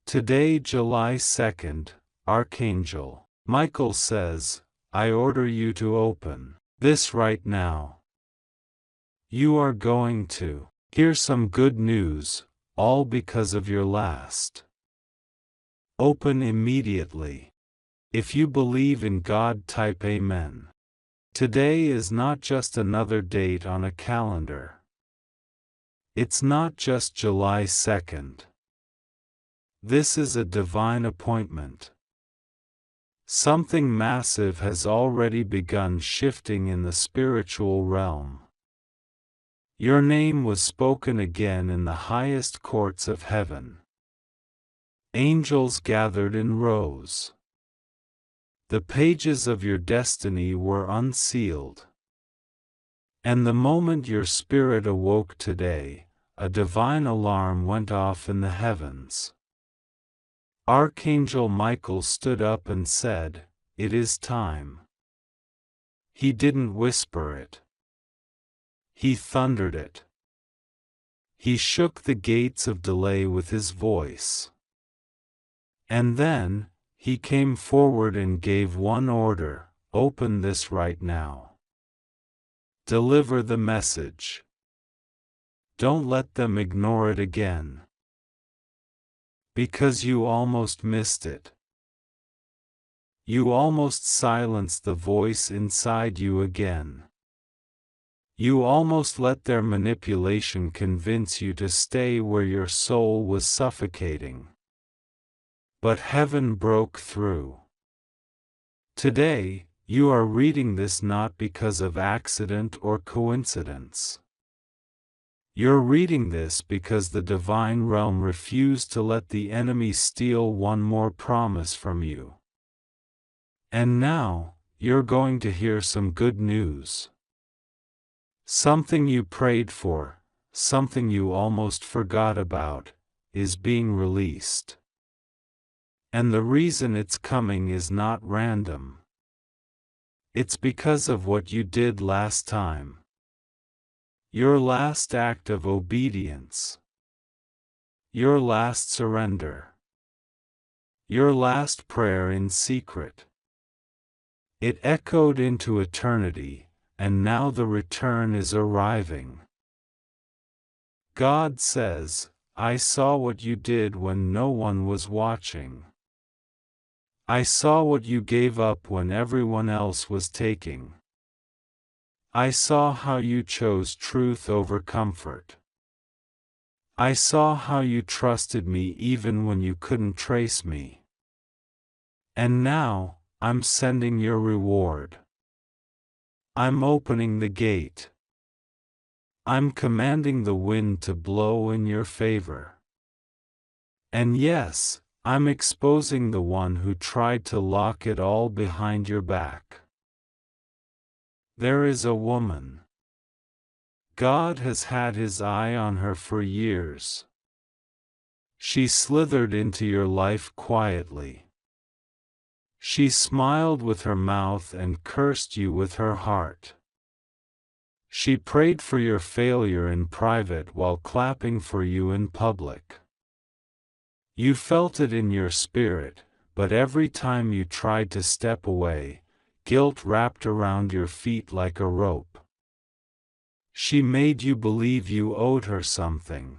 Today, July 2nd, Archangel Michael says, I order you to open this right now. You are going to hear some good news, all because of your last. Open immediately. If you believe in God, type Amen. Today is not just another date on a calendar. It's not just July 2nd. This is a divine appointment. Something massive has already begun shifting in the spiritual realm. Your name was spoken again in the highest courts of heaven. Angels gathered in rows. The pages of your destiny were unsealed. And the moment your spirit awoke today, a divine alarm went off in the heavens. Archangel Michael stood up and said, It is time. He didn't whisper it. He thundered it. He shook the gates of delay with his voice. And then, he came forward and gave one order, open this right now. Deliver the message. Don't let them ignore it again. Because you almost missed it. You almost silenced the voice inside you again. You almost let their manipulation convince you to stay where your soul was suffocating. But heaven broke through. Today, you are reading this not because of accident or coincidence. You're reading this because the divine realm refused to let the enemy steal one more promise from you. And now, you're going to hear some good news. Something you prayed for, something you almost forgot about, is being released. And the reason it's coming is not random. It's because of what you did last time. Your last act of obedience. Your last surrender. Your last prayer in secret. It echoed into eternity, and now the return is arriving. God says, I saw what you did when no one was watching. I saw what you gave up when everyone else was taking. I saw how you chose truth over comfort. I saw how you trusted me even when you couldn't trace me. And now, I'm sending your reward. I'm opening the gate. I'm commanding the wind to blow in your favor. And yes, I'm exposing the one who tried to lock it all behind your back. There is a woman. God has had his eye on her for years. She slithered into your life quietly. She smiled with her mouth and cursed you with her heart. She prayed for your failure in private while clapping for you in public. You felt it in your spirit, but every time you tried to step away, guilt wrapped around your feet like a rope. She made you believe you owed her something.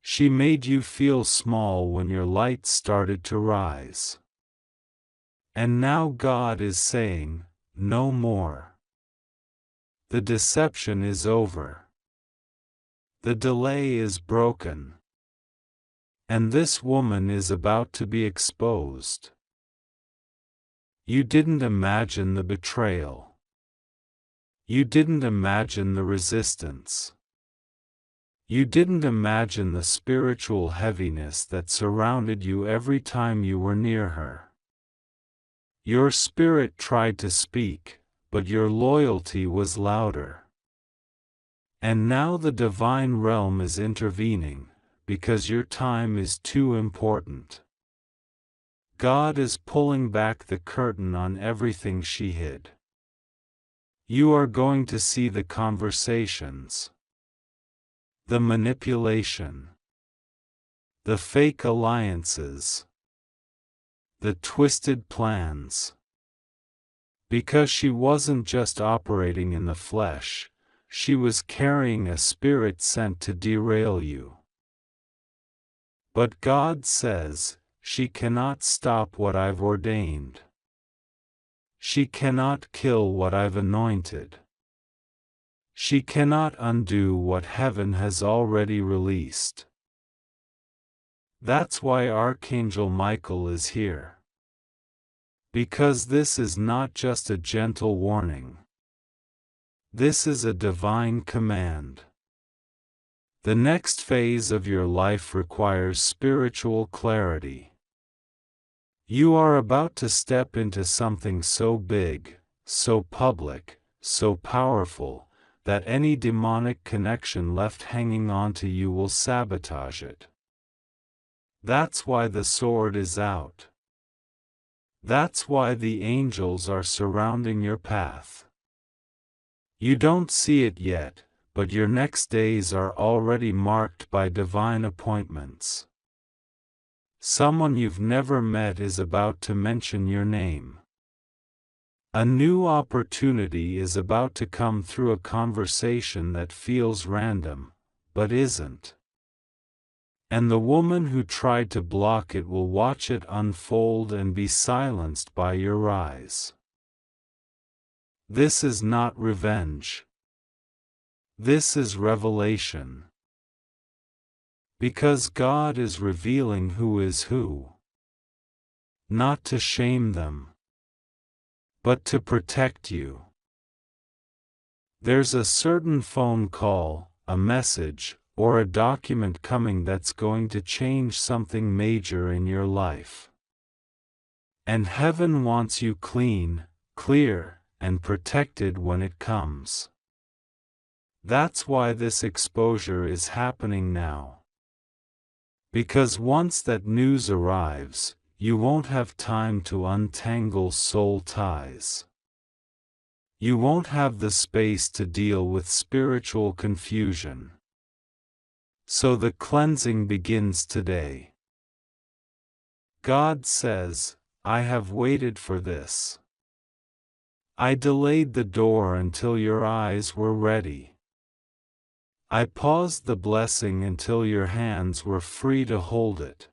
She made you feel small when your light started to rise. And now God is saying, no more. The deception is over. The delay is broken. And this woman is about to be exposed. You didn't imagine the betrayal. You didn't imagine the resistance. You didn't imagine the spiritual heaviness that surrounded you every time you were near her. Your spirit tried to speak, but your loyalty was louder. And now the divine realm is intervening, because your time is too important. God is pulling back the curtain on everything she hid. You are going to see the conversations, the manipulation, the fake alliances, the twisted plans. Because she wasn't just operating in the flesh, she was carrying a spirit sent to derail you. But God says, she cannot stop what I've ordained. She cannot kill what I've anointed. She cannot undo what heaven has already released. That's why Archangel Michael is here. Because this is not just a gentle warning. This is a divine command. The next phase of your life requires spiritual clarity. You are about to step into something so big, so public, so powerful, that any demonic connection left hanging onto you will sabotage it. That's why the sword is out. That's why the angels are surrounding your path. You don't see it yet, but your next days are already marked by divine appointments. Someone you've never met is about to mention your name. A new opportunity is about to come through a conversation that feels random, but isn't. And the woman who tried to block it will watch it unfold and be silenced by your eyes. This is not revenge. This is revelation. Because God is revealing who is who. Not to shame them, but to protect you. There's a certain phone call, a message, or a document coming that's going to change something major in your life. And heaven wants you clean, clear, and protected when it comes. That's why this exposure is happening now. Because once that news arrives, you won't have time to untangle soul ties. You won't have the space to deal with spiritual confusion. So the cleansing begins today. God says, I have waited for this. I delayed the door until your eyes were ready. I paused the blessing until your hands were free to hold it.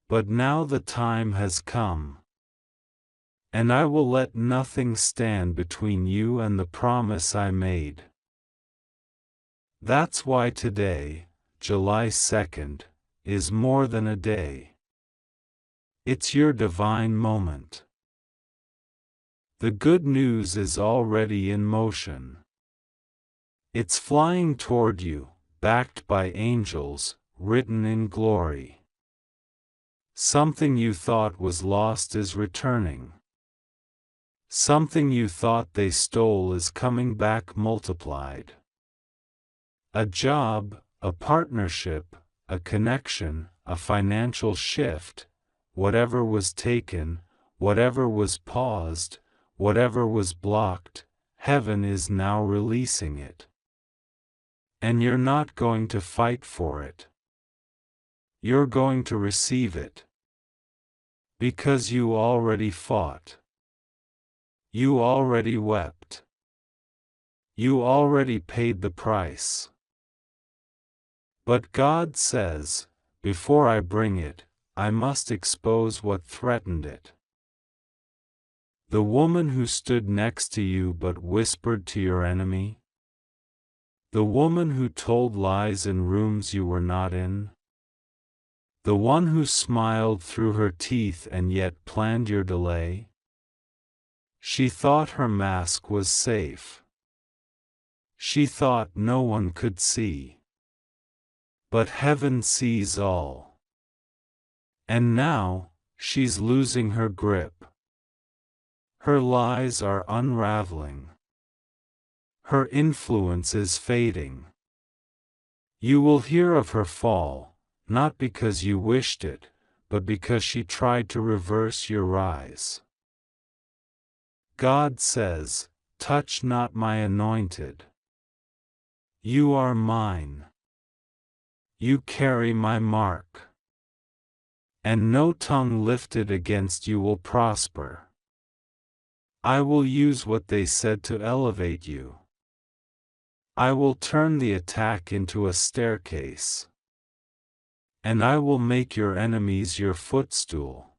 But now the time has come. And I will let nothing stand between you and the promise I made. That's why today, July 2nd, is more than a day. It's your divine moment. The good news is already in motion. It's flying toward you, backed by angels, written in glory. Something you thought was lost is returning. Something you thought they stole is coming back multiplied. A job, a partnership, a connection, a financial shift, whatever was taken, whatever was paused, whatever was blocked, heaven is now releasing it. And you're not going to fight for it. You're going to receive it. Because you already fought. You already wept. You already paid the price. But God says, before I bring it, I must expose what threatened it. The woman who stood next to you but whispered to your enemy? The woman who told lies in rooms you were not in? The one who smiled through her teeth and yet planned your delay? She thought her mask was safe. She thought no one could see. But heaven sees all. And now, she's losing her grip. Her lies are unraveling. Her influence is fading. You will hear of her fall, not because you wished it, but because she tried to reverse your rise. God says, touch not my anointed. You are mine. You carry my mark. And no tongue lifted against you will prosper. I will use what they said to elevate you. I will turn the attack into a staircase. And I will make your enemies your footstool.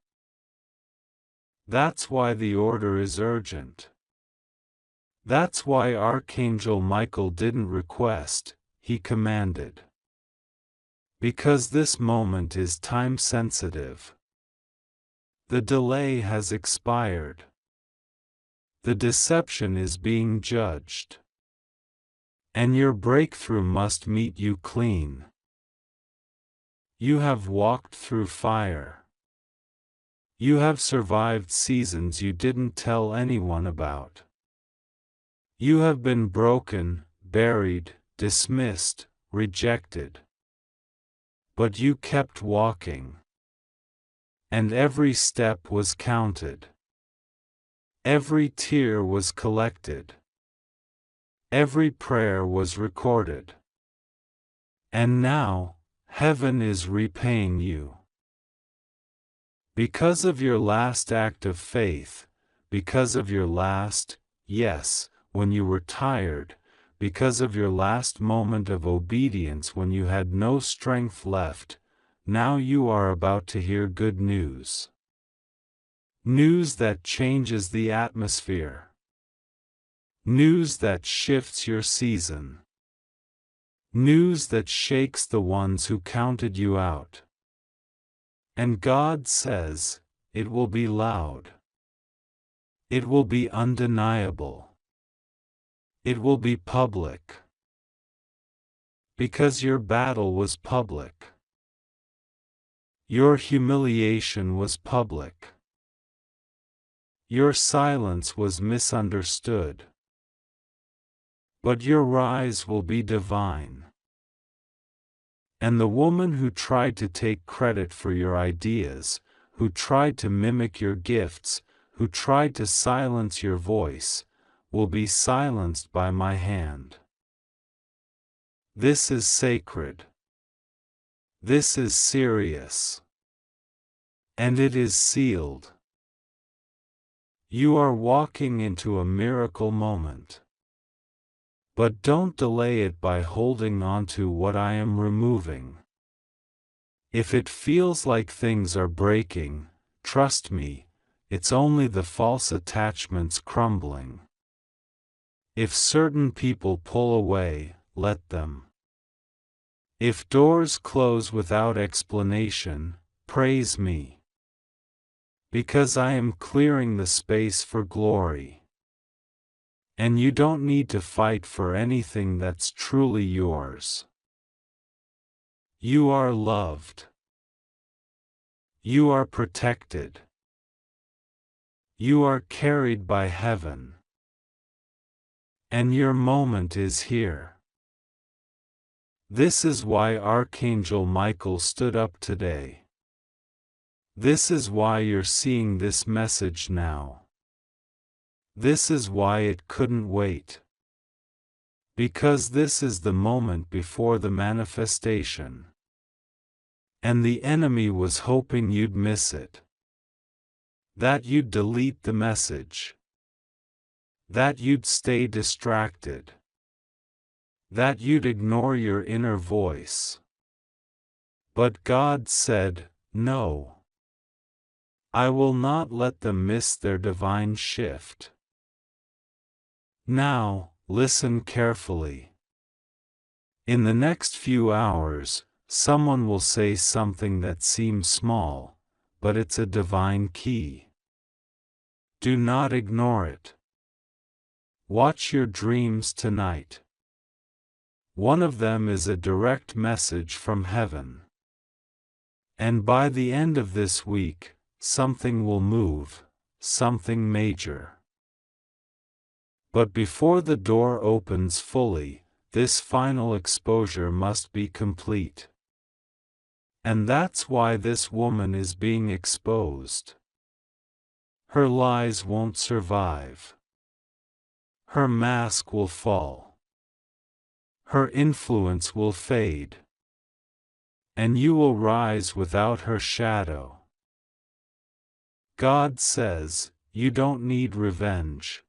That's why the order is urgent. That's why Archangel Michael didn't request, he commanded. Because this moment is time-sensitive. The delay has expired. The deception is being judged. And your breakthrough must meet you clean. You have walked through fire. You have survived seasons you didn't tell anyone about. You have been broken, buried, dismissed, rejected. But you kept walking. And every step was counted. Every tear was collected. Every prayer was recorded. And now, heaven is repaying you. Because of your last act of faith, because of your last, yes, when you were tired, because of your last moment of obedience when you had no strength left, now you are about to hear good news. News that changes the atmosphere. News that shifts your season. News that shakes the ones who counted you out. And God says, it will be loud. It will be undeniable. It will be public. Because your battle was public. Your humiliation was public. Your silence was misunderstood. But your rise will be divine. And the woman who tried to take credit for your ideas, who tried to mimic your gifts, who tried to silence your voice, will be silenced by my hand. This is sacred. This is serious. And it is sealed. You are walking into a miracle moment. But don't delay it by holding on to what I am removing. If it feels like things are breaking, trust me, it's only the false attachments crumbling. If certain people pull away, let them. If doors close without explanation, praise me. Because I am clearing the space for glory. And you don't need to fight for anything that's truly yours. You are loved. You are protected. You are carried by heaven. And your moment is here. This is why Archangel Michael stood up today. This is why you're seeing this message now. This is why it couldn't wait. Because this is the moment before the manifestation. And the enemy was hoping you'd miss it. That you'd delete the message. That you'd stay distracted. That you'd ignore your inner voice. But God said, no. I will not let them miss their divine shift. Now, listen carefully. In the next few hours, someone will say something that seems small, but it's a divine key. Do not ignore it. Watch your dreams tonight. One of them is a direct message from heaven. And by the end of this week, something will move, something major. But before the door opens fully, this final exposure must be complete. And that's why this woman is being exposed. Her lies won't survive. Her mask will fall. Her influence will fade. and you will rise without her shadow. God says, you don't need revenge.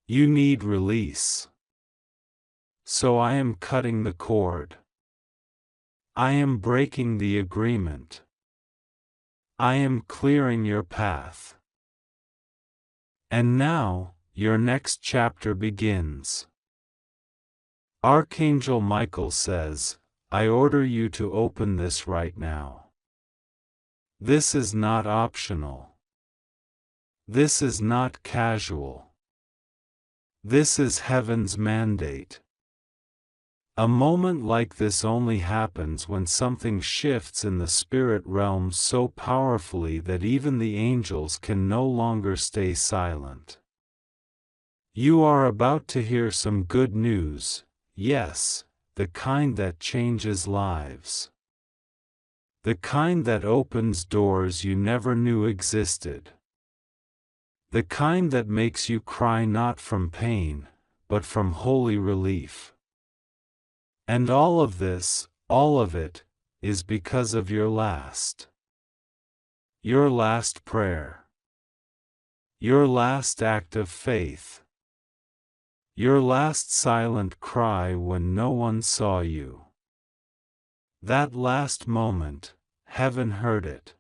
You need release. So I am cutting the cord. I am breaking the agreement. I am clearing your path. And now, your next chapter begins. Archangel Michael says, I order you to open this right now. This is not optional. This is not casual. This is heaven's mandate. A moment like this only happens when something shifts in the spirit realm so powerfully that even the angels can no longer stay silent. You are about to hear some good news, yes, the kind that changes lives. The kind that opens doors you never knew existed. The kind that makes you cry not from pain, but from holy relief. And all of this, all of it, is because of your last prayer. Your last act of faith. Your last silent cry when no one saw you. That last moment, heaven heard it.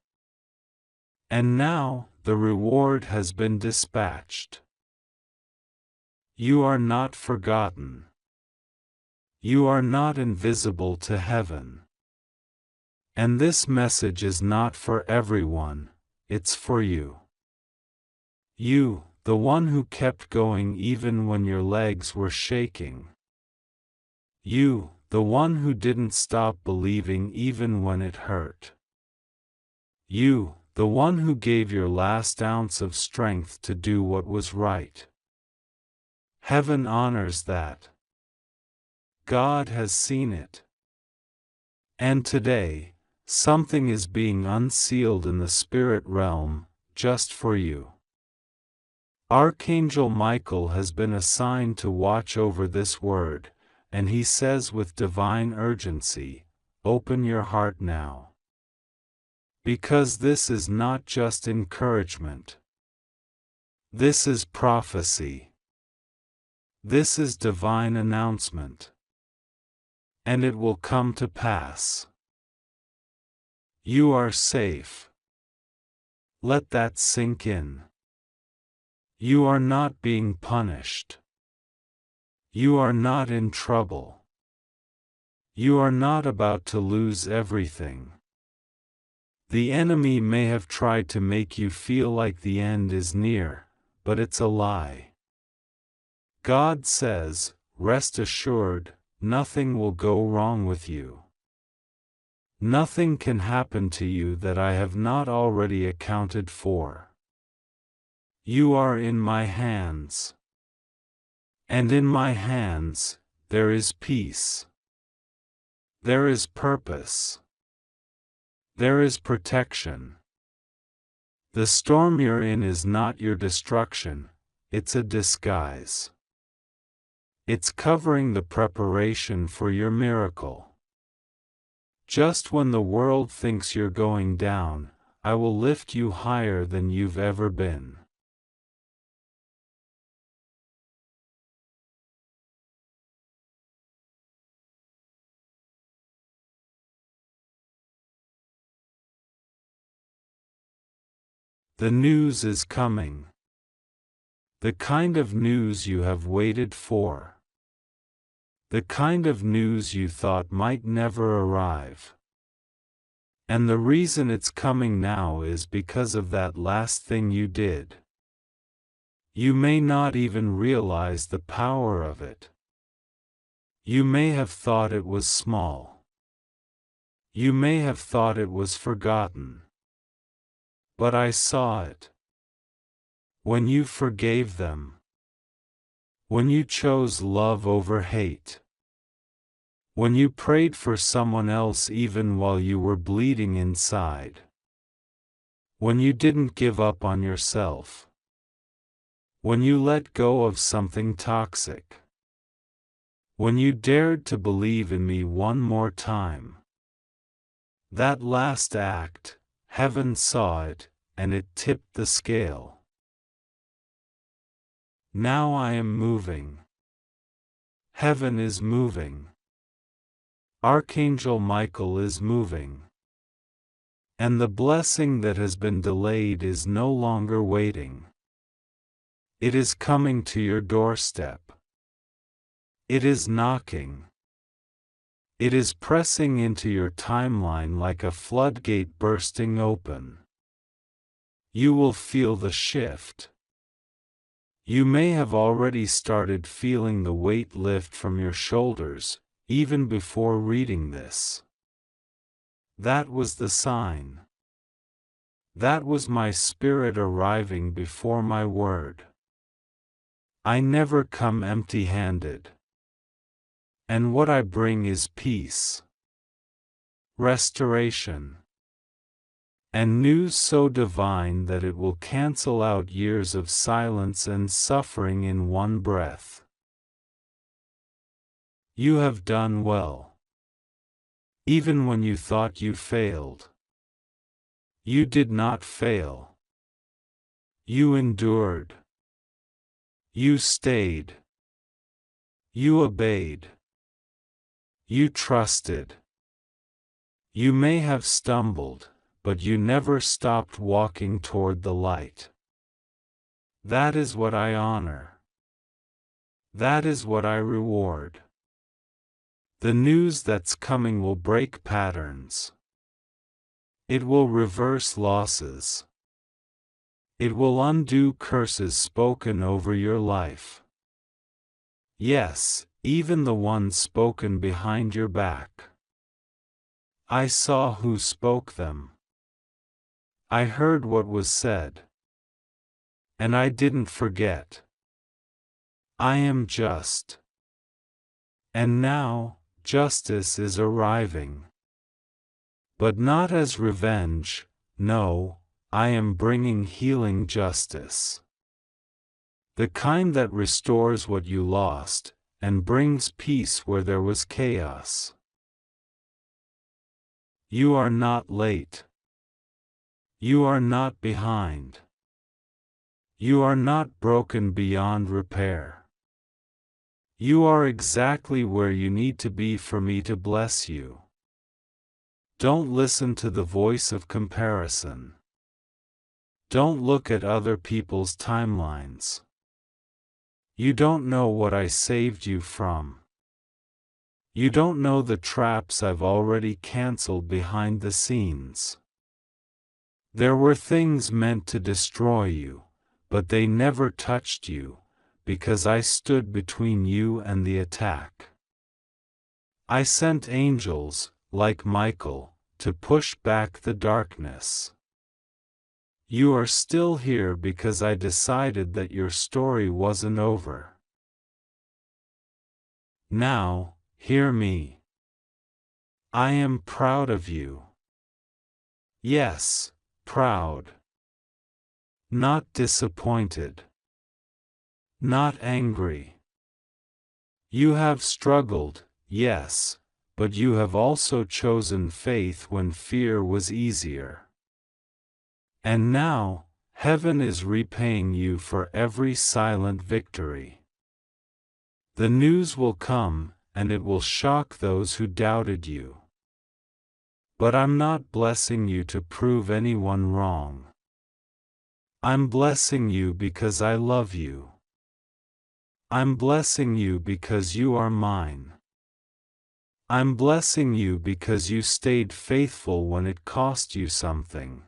And now, the reward has been dispatched. You are not forgotten. You are not invisible to heaven. And this message is not for everyone, it's for you. You, the one who kept going even when your legs were shaking. You, the one who didn't stop believing even when it hurt. You, the one who gave your last ounce of strength to do what was right. Heaven honors that. God has seen it. And today, something is being unsealed in the spirit realm, just for you. Archangel Michael has been assigned to watch over this word, and he says with divine urgency, open your heart now. Because this is not just encouragement. This is prophecy. This is divine announcement. And it will come to pass. You are safe. Let that sink in. You are not being punished. You are not in trouble. You are not about to lose everything. The enemy may have tried to make you feel like the end is near, but it's a lie. God says, rest assured, nothing will go wrong with you. Nothing can happen to you that I have not already accounted for. You are in my hands. And in my hands, there is peace. There is purpose. There is protection. The storm you're in is not your destruction, it's a disguise. It's covering the preparation for your miracle. Just when the world thinks you're going down, I will lift you higher than you've ever been. The news is coming. The kind of news you have waited for. The kind of news you thought might never arrive. And the reason it's coming now is because of that last thing you did. You may not even realize the power of it. You may have thought it was small. You may have thought it was forgotten. But I saw it. When you forgave them. When you chose love over hate. When you prayed for someone else even while you were bleeding inside. When you didn't give up on yourself. When you let go of something toxic. When you dared to believe in me one more time. That last act, heaven saw it, and it tipped the scale. Now I am moving. Heaven is moving. Archangel Michael is moving. And the blessing that has been delayed is no longer waiting. It is coming to your doorstep. It is knocking. It is pressing into your timeline like a floodgate bursting open. You will feel the shift. You may have already started feeling the weight lift from your shoulders, even before reading this. That was the sign. That was my spirit arriving before my word. I never come empty-handed. And what I bring is peace, restoration, and news so divine that it will cancel out years of silence and suffering in one breath. You have done well. Even when you thought you failed, you did not fail. You endured. You stayed. You obeyed. You trusted. You may have stumbled, but you never stopped walking toward the light. That is what I honor. That is what I reward. The news that's coming will break patterns. It will reverse losses. It will undo curses spoken over your life. Yes, even the ones spoken behind your back. I saw who spoke them. I heard what was said. And I didn't forget. I am just. And now, justice is arriving. But not as revenge, no, I am bringing healing justice. The kind that restores what you lost, and brings peace where there was chaos. You are not late. You are not behind. You are not broken beyond repair. You are exactly where you need to be for me to bless you. Don't listen to the voice of comparison. Don't look at other people's timelines. You don't know what I saved you from. You don't know the traps I've already canceled behind the scenes. There were things meant to destroy you, but they never touched you, because I stood between you and the attack. I sent angels, like Michael, to push back the darkness. You are still here because I decided that your story wasn't over. Now, hear me. I am proud of you. Yes, proud. Not disappointed. Not angry. You have struggled, yes, but you have also chosen faith when fear was easier. And now, heaven is repaying you for every silent victory. The news will come, and it will shock those who doubted you. But I'm not blessing you to prove anyone wrong. I'm blessing you because I love you. I'm blessing you because you are mine. I'm blessing you because you stayed faithful when it cost you something.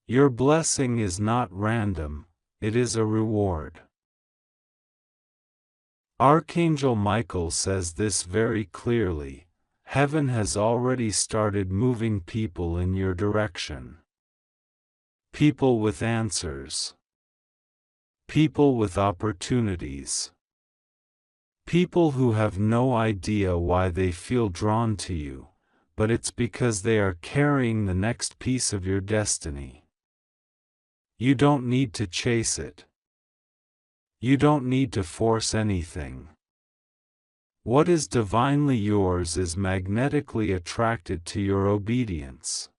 Your blessing is not random, it is a reward. Archangel Michael says this very clearly. Heaven has already started moving people in your direction. People with answers. People with opportunities. People who have no idea why they feel drawn to you, but it's because they are carrying the next piece of your destiny. You don't need to chase it. You don't need to force anything. What is divinely yours is magnetically attracted to your obedience.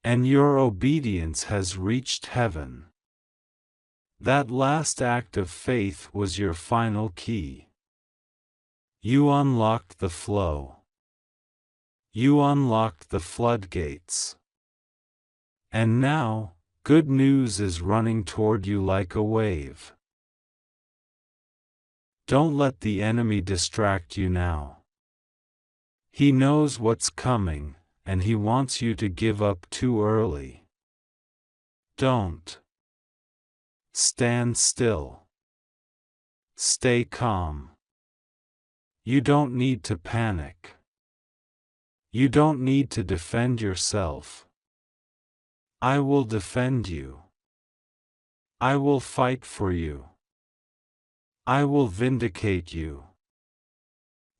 And your obedience has reached heaven. That last act of faith was your final key. You unlocked the flow. You unlocked the floodgates. And now, good news is running toward you like a wave. Don't let the enemy distract you now. He knows what's coming, and he wants you to give up too early. Don't. Stand still. Stay calm. You don't need to panic. You don't need to defend yourself. I will defend you. I will fight for you. I will vindicate you.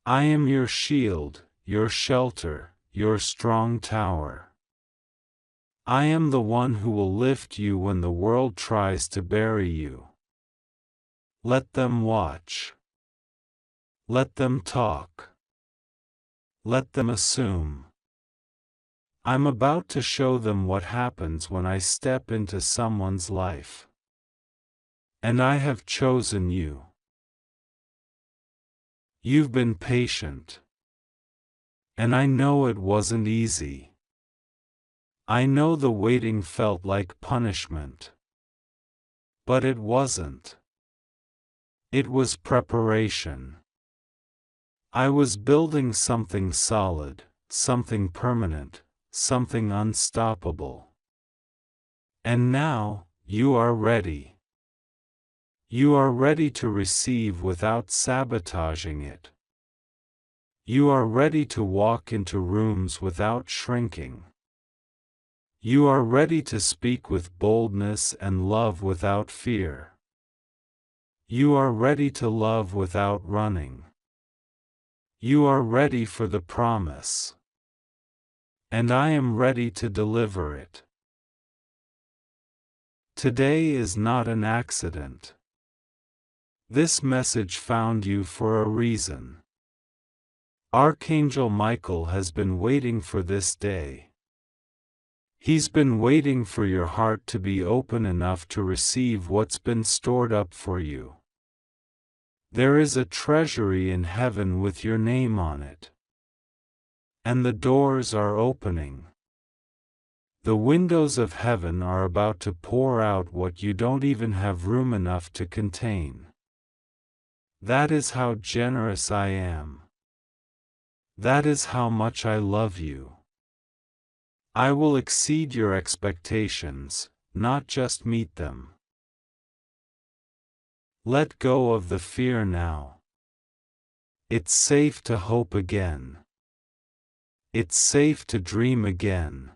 I am your shield, your shelter, your strong tower. I am the one who will lift you when the world tries to bury you. Let them watch. Let them talk. Let them assume. I'm about to show them what happens when I step into someone's life. And I have chosen you. You've been patient. And I know it wasn't easy. I know the waiting felt like punishment. But it wasn't. It was preparation. I was building something solid, something permanent, something unstoppable. And now, you are ready. You are ready to receive without sabotaging it. You are ready to walk into rooms without shrinking. You are ready to speak with boldness and love without fear. You are ready to love without running. You are ready for the promise. And I am ready to deliver it. Today is not an accident. This message found you for a reason. Archangel Michael has been waiting for this day. He's been waiting for your heart to be open enough to receive what's been stored up for you. There is a treasury in heaven with your name on it. And the doors are opening. The windows of heaven are about to pour out what you don't even have room enough to contain. That is how generous I am. That is how much I love you. I will exceed your expectations, not just meet them. Let go of the fear now. It's safe to hope again. It's safe to dream again.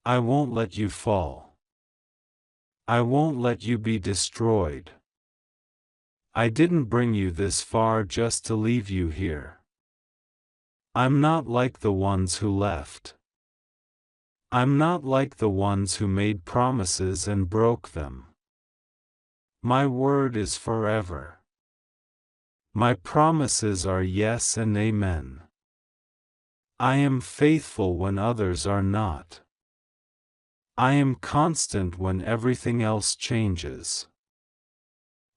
I won't let you fall. I won't let you be destroyed. I didn't bring you this far just to leave you here. I'm not like the ones who left. I'm not like the ones who made promises and broke them. My word is forever. My promises are yes and amen. I am faithful when others are not. I am constant when everything else changes.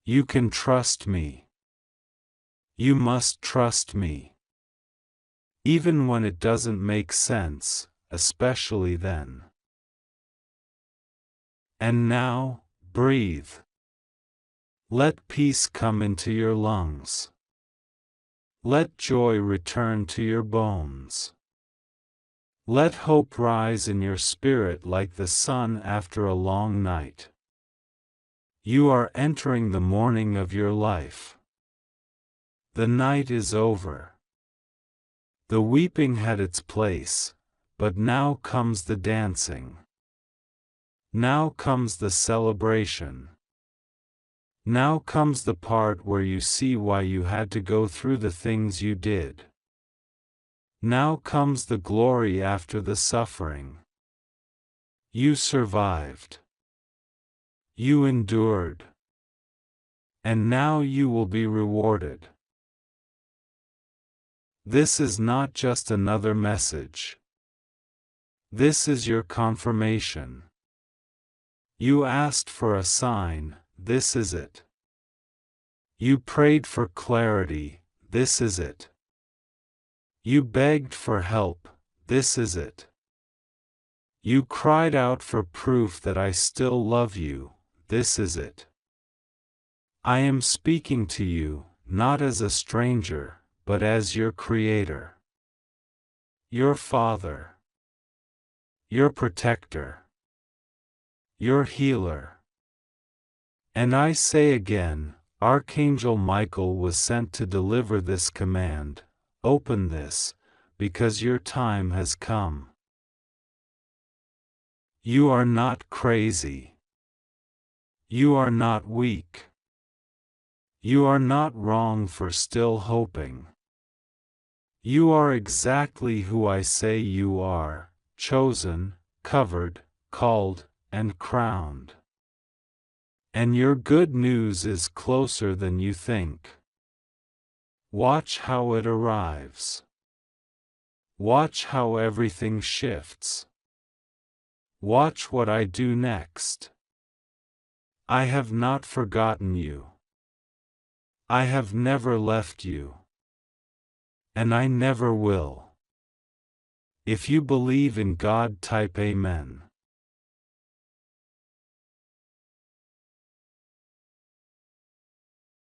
You can trust me. You must trust me. Even when it doesn't make sense, especially then. And now, breathe. Let peace come into your lungs. Let joy return to your bones. Let hope rise in your spirit like the sun after a long night. You are entering the morning of your life. The night is over. The weeping had its place, but now comes the dancing. Now comes the celebration. Now comes the part where you see why you had to go through the things you did. Now comes the glory after the suffering. You survived. You endured. And now you will be rewarded. This is not just another message. This is your confirmation. You asked for a sign, this is it. You prayed for clarity, this is it. You begged for help, this is it. You cried out for proof that I still love you, this is it. I am speaking to you, not as a stranger, but as your Creator. Your Father. Your Protector. Your Healer. And I say again, Archangel Michael was sent to deliver this command, open this, because your time has come. You are not crazy. You are not weak. You are not wrong for still hoping. You are exactly who I say you are, chosen, covered, called, and crowned. And your good news is closer than you think. Watch how it arrives. Watch how everything shifts. Watch what I do next. I have not forgotten you. I have never left you. And I never will. If you believe in God, type Amen.